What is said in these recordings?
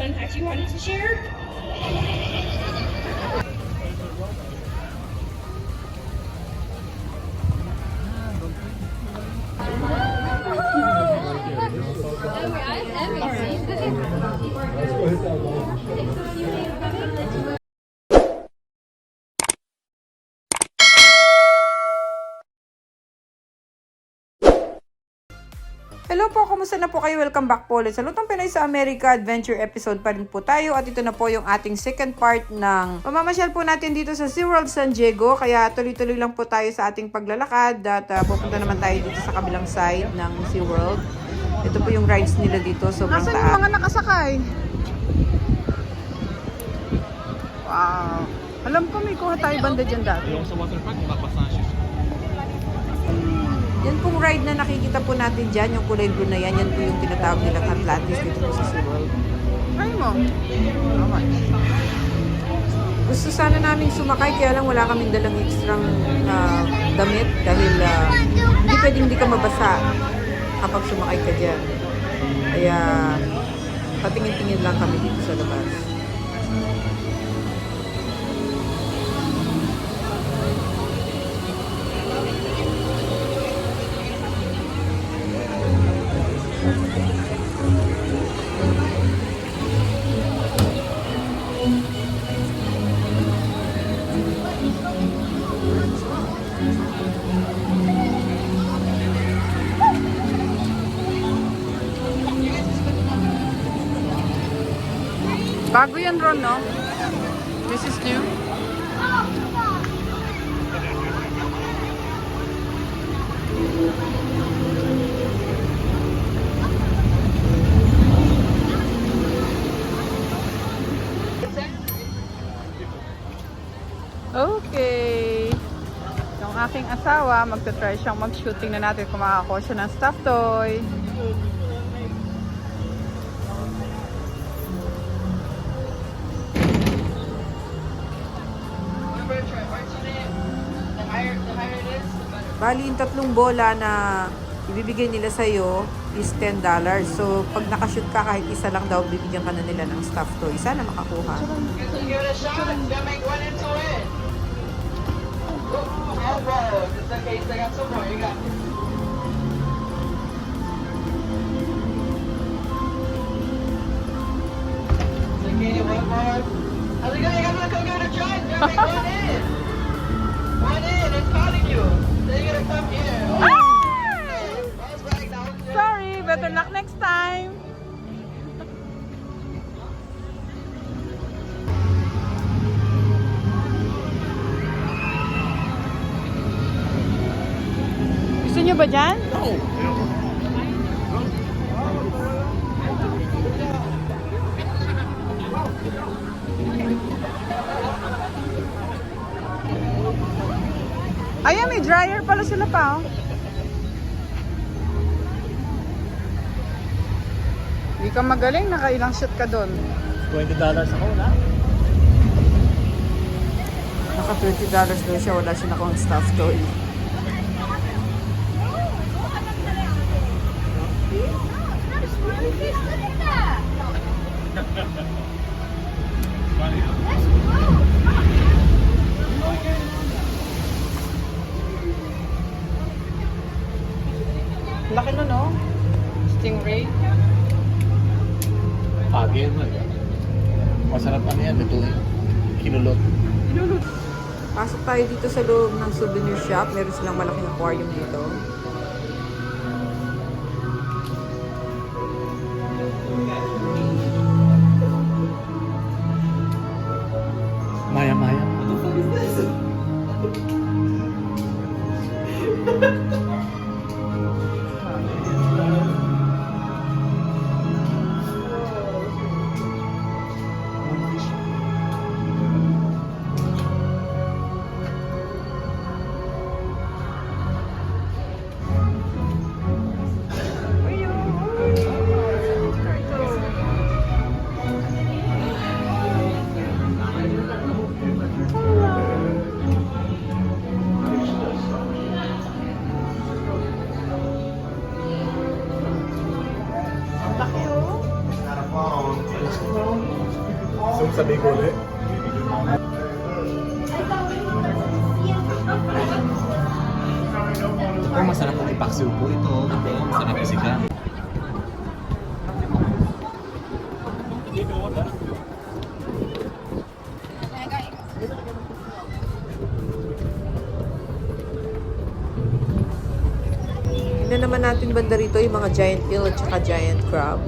fun fact you wanted to share? Hello po, kumusta na po kayo? Welcome back po ulit sa Lutong Pinoy sa Amerika Adventure episode pa rin po tayo. At ito na po yung ating second part ng pamamasyal po natin dito sa SeaWorld San Diego. Kaya tuloy-tuloy lang po tayo sa ating paglalakad at pupunta naman tayo dito sa kabilang side ng SeaWorld. Ito po yung rides nila dito, sobrang taas. Nasaan yung mga nakasakay? Wow. Alam ko may kuha tayo banda dyan dati. Yung sa waterpark, mapapasasyo. Yan pong ride na nakikita po natin dyan, yung kulay blue na yan, yan po yung tinatawag nilang Atlantis dito po sa SeaWorld. Try mo. Okay. Gusto sana namin sumakay, kaya lang wala kaming dalang extrang damit dahil hindi pwedeng hindi ka mabasa kapag sumakay ka dyan. Kaya patingin-tingin lang kami dito sa labas. Bago yan, Ron, no? This is new. Okay. Yung aking asawa, magta-try siyang mag-shooting na natin kung makakakuha siya ng stuffed toy. Bali, yung tatlong bola na ibibigay nila sa'yo is $10. So, pag nakashoot ka, kahit isa lang daw, bibigyan ka na nila ng stuffed toy. Sana makakuha. Give it a shot. It's gonna make one into it. Elbow. Just in case I got some more. You got it. Okay, one more. How's it going? I'm gonna go give it a try. It's gonna make one in. One in. It's calling you. Then you're gonna come here. Oh. That's right. Now it's good. Sorry, better luck next time. Gusto nyo ba dyan? Ayan, may dryer pala sila pa, oh. Hindi ka magaling, nakailang shoot ka doon. $20 ako na. Naka $20 daw siya, wala siya nakong stuffed toy. Laki nun, no? Stingray. Pagi yan, man. Masarap ano yan, lutuin. Kinulot. Pasok tayo dito sa loob ng souvenir shop. Meron silang malaking aquarium dito. Maya-maya. Zoom sa Bicol eh. Ito, masarap ang ipaksiw po ito. Ito, masarap yung sika. Tignan naman natin banda rito yung mga giant eel at saka giant crab.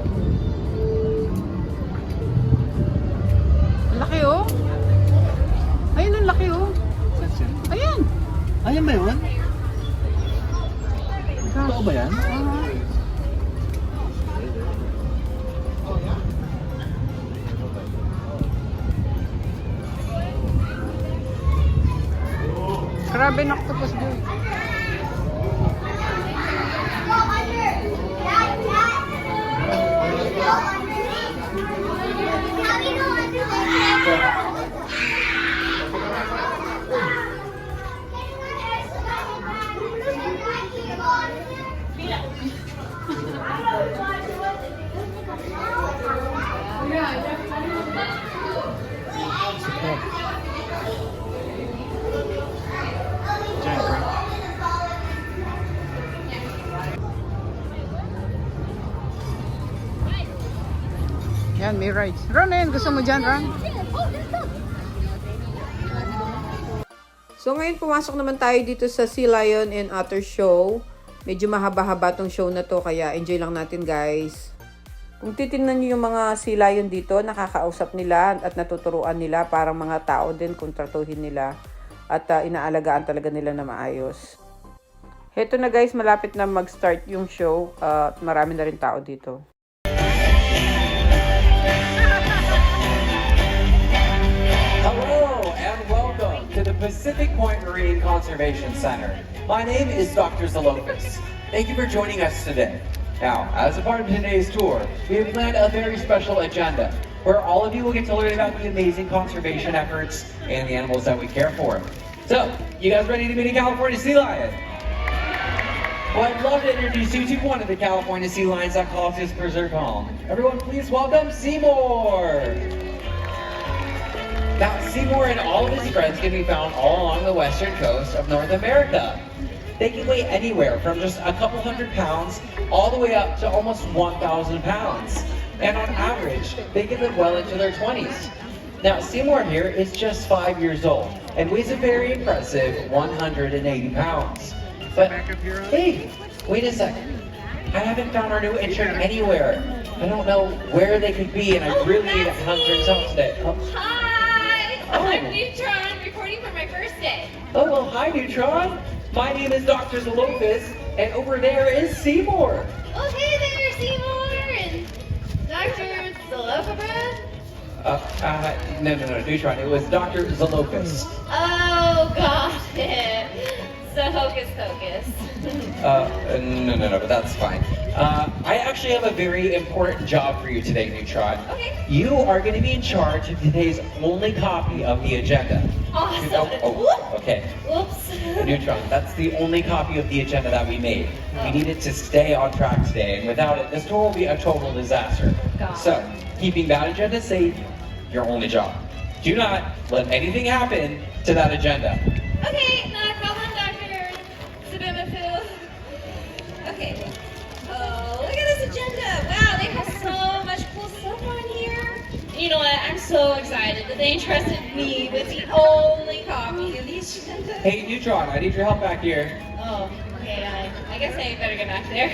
Ang laki oh. Ayun, ang laki oh. Ayan. Ayan ba yun? Totoo ba yan? Grabe ng octopus doon. Yan, may rides. Ronen, gusto mo dyan, Ron? So ngayon pumasok naman tayo dito sa Sea Lion and Otter Show. Medyo mahaba-haba tong show na to kaya enjoy lang natin guys. Kung titingnan niyo yung mga Sea Lion dito, nakakausap nila at natuturuan nila parang mga tao din kung tratuhin nila at inaalagaan talaga nila na maayos. Heto na guys, malapit na mag-start yung show at marami na rin tao dito. Hello and welcome to the Pacific Point Marine Conservation Center. My name is Dr. Zalofis. Thank you for joining us today. Now, as a part of today's tour, we have planned a very special agenda where all of you will get to learn about the amazing conservation efforts and the animals that we care for. So, you guys ready to meet a California sea lion? Well, I'd love to introduce you to one of the California sea lions that calls his preserve home. Everyone, please welcome Seymour! Now, Seymour and all of his friends can be found all along the western coast of North America. They can weigh anywhere from just a couple hundred pounds all the way up to almost 1,000 pounds. And on average, they can live well into their 20s. Now, Seymour here is just 5 years old and weighs a very impressive 180 pounds. But, hey, wait a second. I haven't found our new intern anywhere. I don't know where they could be, and I really need to hunt things out today. Oh. Hi! Oh. I'm Neutron, reporting for my first day. Oh, well, hi, Neutron. My name is Dr. Zalofis, and over there is Seymour. Oh, hey there, Seymour! And Dr. Zalofabra? No, Neutron. It was Dr. Zalofis. Oh, got it. So hocus pocus. No, but that's fine. I actually have a very important job for you today, Neutron. Okay. You are going to be in charge of today's only copy of the agenda. Awesome. Okay. Whoops. Neutron, that's the only copy of the agenda that we made. We needed to stay on track today, and without it, this tour will be a total disaster. Got it. So, keeping that agenda safe, your only job. Do not let anything happen to that agenda. Okay, not a problem, Dr. Sabimifu. Okay. Oh, look at this agenda. Wow, they have so much cool stuff on here. You know what? I'm so excited that they entrusted me with the only copy of these agendas. Hey, Neutron, I need your help back here. Oh, okay. I guess I better get back there.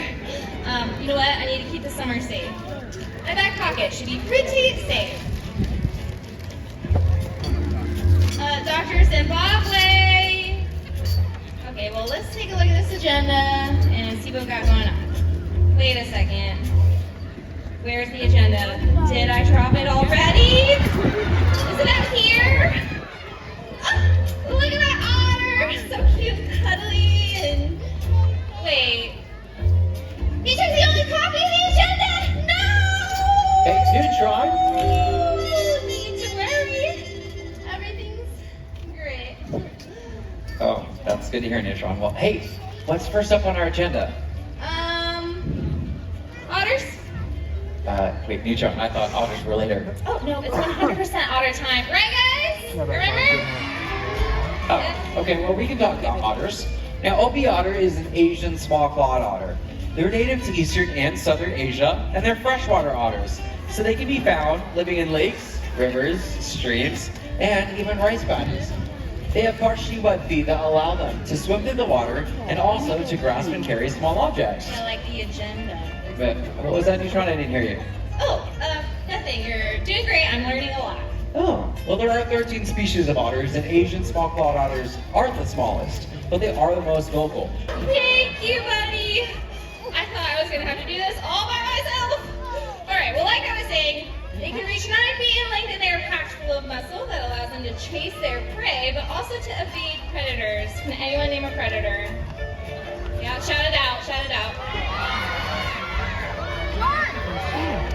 You know what? I need to keep the summer safe. My back pocket should be pretty safe. Dr. Zimbabwe. Okay, well, let's take a look at this agenda and see what we got going on. Wait a second. Where's the agenda? Did I drop it already? Is it out here? Oh, look at that otter! So cute, cuddly, and... Wait. He took the only copy of the agenda! No! Hey, Neutron! Nothing to worry. Everything's great. Oh, that's good to hear, Neutron. Well, hey, what's first up on our agenda? Otters? Wait, Neutron, I thought otters were later. Oh, no, it's 100% otter time. Right, guys? Remember? Oh, okay, well, we can talk about otters. Now, Obi otter is an Asian small-clawed otter. They're native to Eastern and Southern Asia, and they're freshwater otters. So they can be found living in lakes, rivers, streams, and even rice paddies. They have partially webbed feet that allow them to swim through the water and also to grasp and carry small objects. I like the agenda. But what was that, Neutron? I didn't hear you. Oh, nothing. You're doing great. I'm learning a lot. Oh, well, there are 13 species of otters, and Asian small-clawed otters aren't the smallest, but they are the most vocal. Thank you, buddy. I thought I was going to have to do this all by myself. All right, well, like I was saying, they can reach 9 feet in length, and they are packed full of muscle that allows them to chase their prey, but also to evade predators. Can anyone name a predator? Yeah, shout it out, shout it out. Shark! Look at that!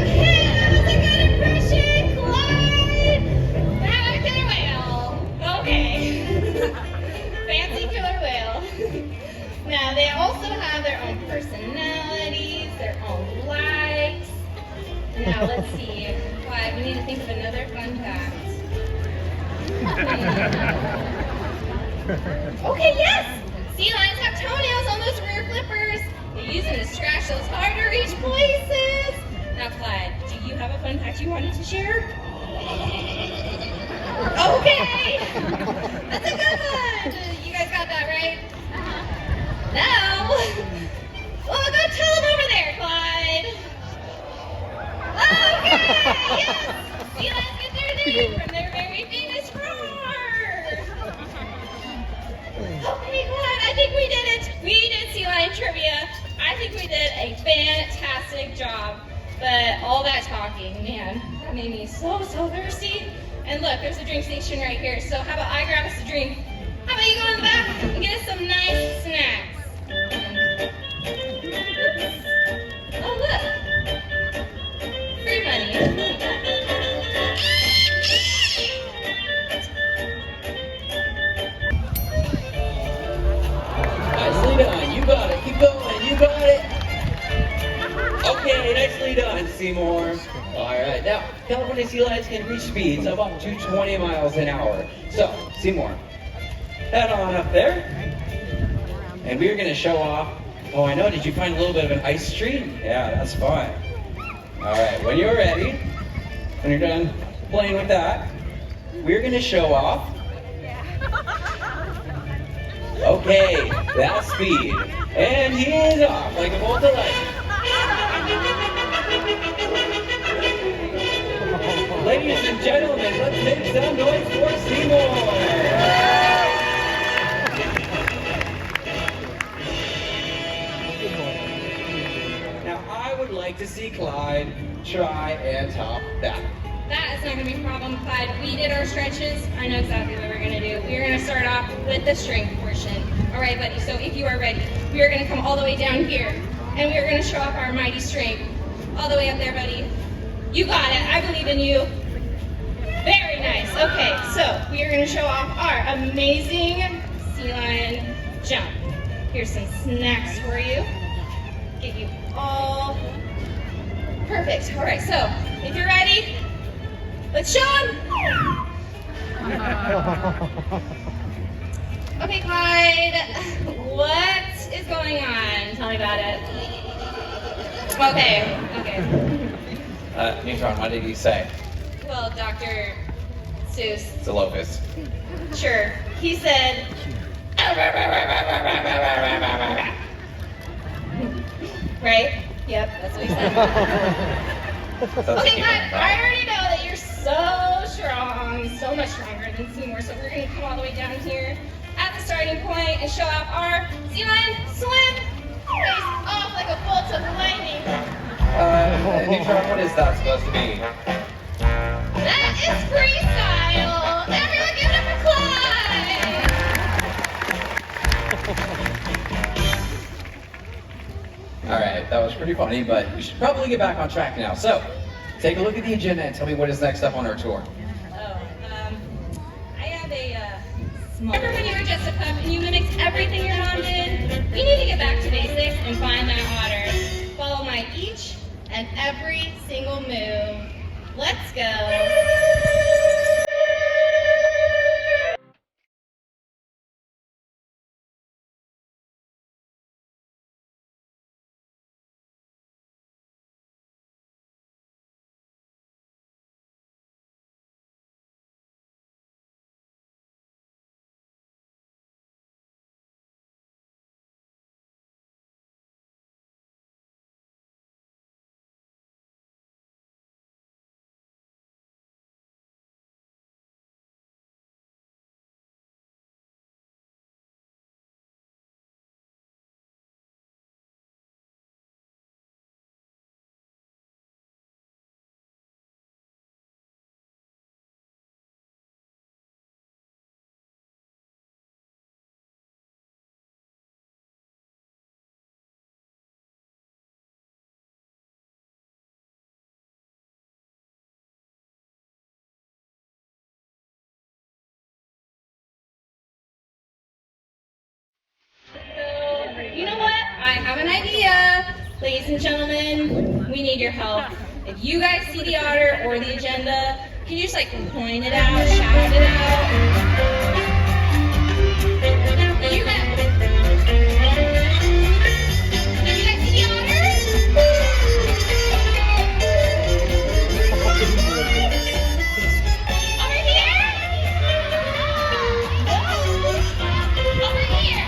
Okay, that was a good impression, Clyde! Now a killer whale. Okay. Fancy killer whale. Now, they also have their own personalities, their own likes. Now, let's see. Clyde, we need to think of another fun fact. Okay, yes! Sea lions have toenails on those rear flippers. They use them to scratch those hard to reach places. Now, Clyde, do you have a fun fact you wanted to share? Okay! That's a good one! You guys got that right? Now, well, go tell them over there, Clyde. Okay, yes! Sea lions get their name from their very famous roar. Okay, Clyde, I think we did it. We did sea lion trivia. I think we did a fantastic job. But all that talking, man, that made me so thirsty. And look, there's a drink station right here. So how about I grab us a drink? How about you go in the back and get us some nice snacks? Oh, look. Free money. Nicely done. You got it. Keep going. You got it. Okay, nicely done, Seymour. All right. Now, California sea lions can reach speeds of up to 20 miles an hour. So, Seymour, head on up there. And we're going to show off. Oh, I know. Did you find a little bit of an ice stream? Yeah, that's fine. All right. When you're ready, when you're done playing with that, we're going to show off. Okay, that's speed. And he is off like a bolt of lightning. Ladies and gentlemen, let's make some noise for Seymour. Now, I would like to see Clyde try and top that. That is not going to be a problem, Clyde. We did our stretches. I know exactly what we're going to do. We're going to start off with the strength portion. All right, buddy, so if you are ready, we are going to come all the way down here, and we are going to show off our mighty strength. All the way up there, buddy. You got it. I believe in you. Very nice. Okay, so we are going to show off our amazing sea lion jump. Here's some snacks for you. Get you all perfect. All right, so if you're ready, let's show 'em. Okay, Clyde, what is going on? Tell me about it. Okay. Neutron, what did he say? Well, Dr. Seuss, It's a locust. sure, he said, right? Yep, that's what he said. Okay, Clyde, I already know that you're so strong, so much stronger than Seymour, so we're going to come all the way down here at the starting point and show off our sea lion swim. Face off like a bolt of lightning. Neutron, what is that supposed to be? That is freestyle. Everyone give it up for Clyde. All right, that was pretty funny, but we should probably get back on track now. So, take a look at the agenda and tell me what is next up on our tour. I have a small. Remember when you were just a cup and you mimicked everything your mom did, we need to get back to basics and find that otter. Follow my each and every single move. Let's go. You know what? I have an idea. Ladies and gentlemen, we need your help. If you guys see the otter or the agenda, can you just like point it out, shout it out? You guys, did you guys see the otter? Over here? Over here.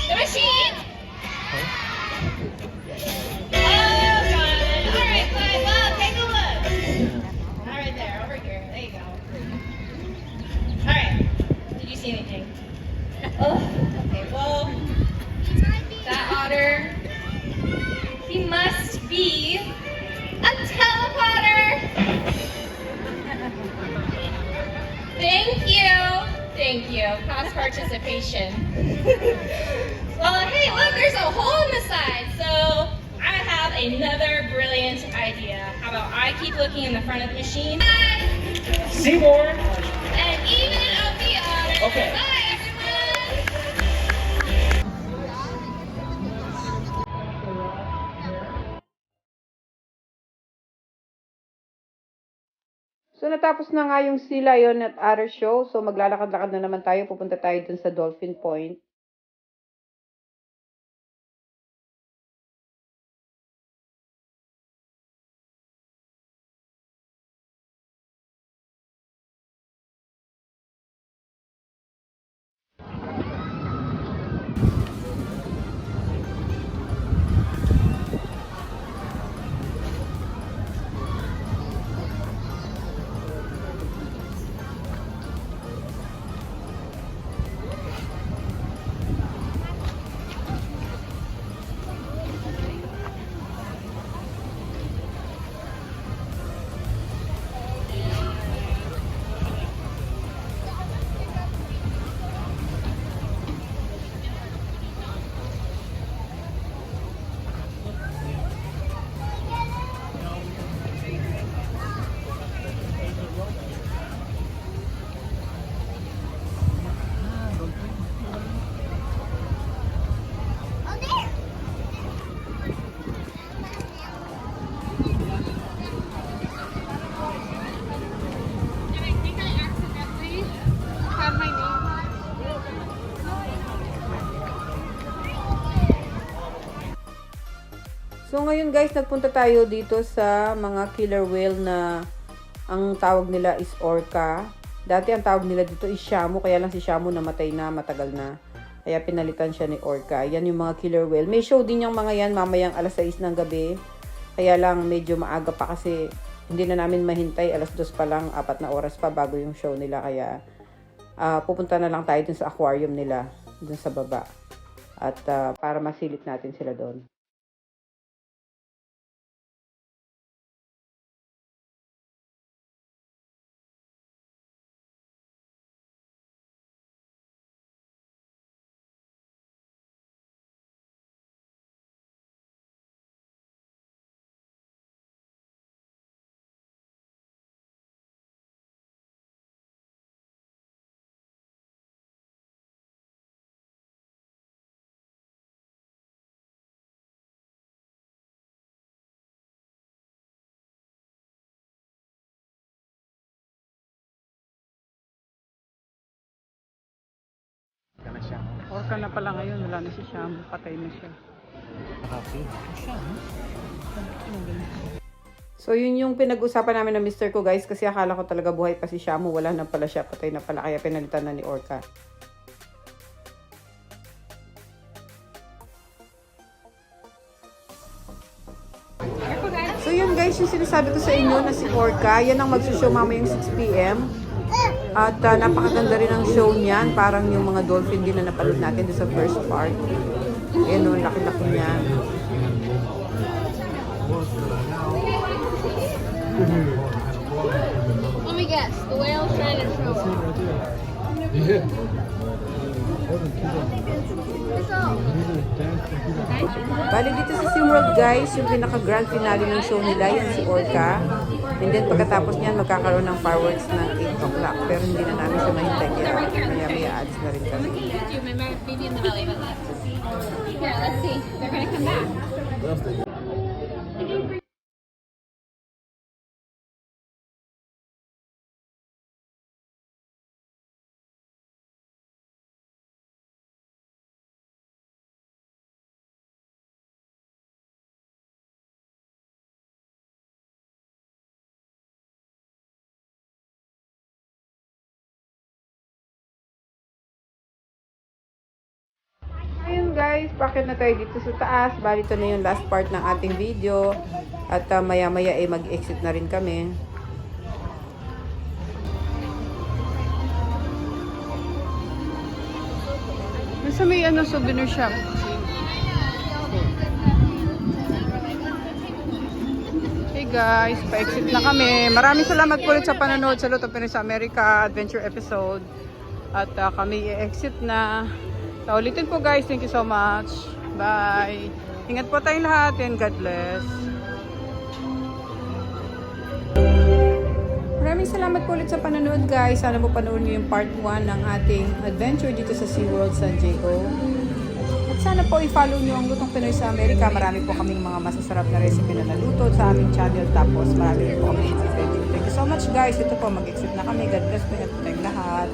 The machine? Oh, God. All right, fine. Well, take a look. All right, there. Over here. There you go. All right. Did you see anything? Oh, okay. Well, that otter, he must be a teleporter. Thank you. Thank you. Past participation. Well, hey, look, there's a hole in the side. So I have another brilliant idea. How about I keep looking in the front of the machine? Seymour! And even out the otter. Okay. Bye, everyone. So, natapos na nga yung Sea Lion at Otter Show. So, maglalakad-lakad na naman tayo. Pupunta tayo dun sa Dolphin Point. So, ngayon guys, nagpunta tayo dito sa mga killer whale na ang tawag nila is orca. Dati ang tawag nila dito is shamu, kaya lang si shamu namatay na, matagal na. Kaya pinalitan siya ni orca. Yan yung mga killer whale. May show din yung mga yan mamayang alas 6 ng gabi. Kaya lang medyo maaga pa kasi hindi na namin mahintay. Alas 2 pa lang, 4 na oras pa bago yung show nila. Kaya pupunta na lang tayo dun sa aquarium nila, dun sa baba. At para masilip natin sila doon. Orca na pala ngayon, wala na si Shamu, patay na siya. So yun yung pinag-usapan namin ng mister ko guys, kasi akala ko talaga buhay pa si Shamu, wala na pala siya, patay na pala, kaya pinalitan na ni Orca. So yun guys, yung sinasabi ko sa inyo na si Orca, yan ang magsushow mamayang 6 PM. At napakaganda rin ang show niyan, parang yung mga dolphin din na napanood natin doon sa first part. Ayan o, laki-laki niya. Let me guess. The whale's trying to show off. Bali dito sa SeaWorld guys, yung pinaka-grand finale ng show nila, yan si Orca. And then pagkatapos niyan, magkakaroon ng fireworks ng 8 o'clock. Pero hindi na namin siya mahintay, kaya maya-maya ads na rin kami. Maybe in the belly, but let's see. Here, let's see. They're gonna come back. Ayun guys, bakit na tayo dito sa taas? Bali ito na yung last part ng ating video. At maya-maya mag-exit na rin kami. Nasa may souvenir shop. Hey guys, pa-exit na kami. Maraming salamat po ulit sa panonood sa Lutong Pinoy sa Amerika Adventure episode. At kami i-exit na. So, ulitin po guys, thank you so much. Bye. Ingat po tayong lahat and God bless. Maraming salamat po ulit sa panonood guys. Sana po panoorin niyo yung part 1 ng ating adventure dito sa SeaWorld San Diego. At sana po i-follow niyo ang Lutong Pinoy sa Amerika. Marami po kaming mga masasarap na recipe na naluto sa aming channel. Tapos marami rin po kami adventure. Thank you so much guys. Ito po, mag-exit na kami. God bless po. Ingat po tayong lahat.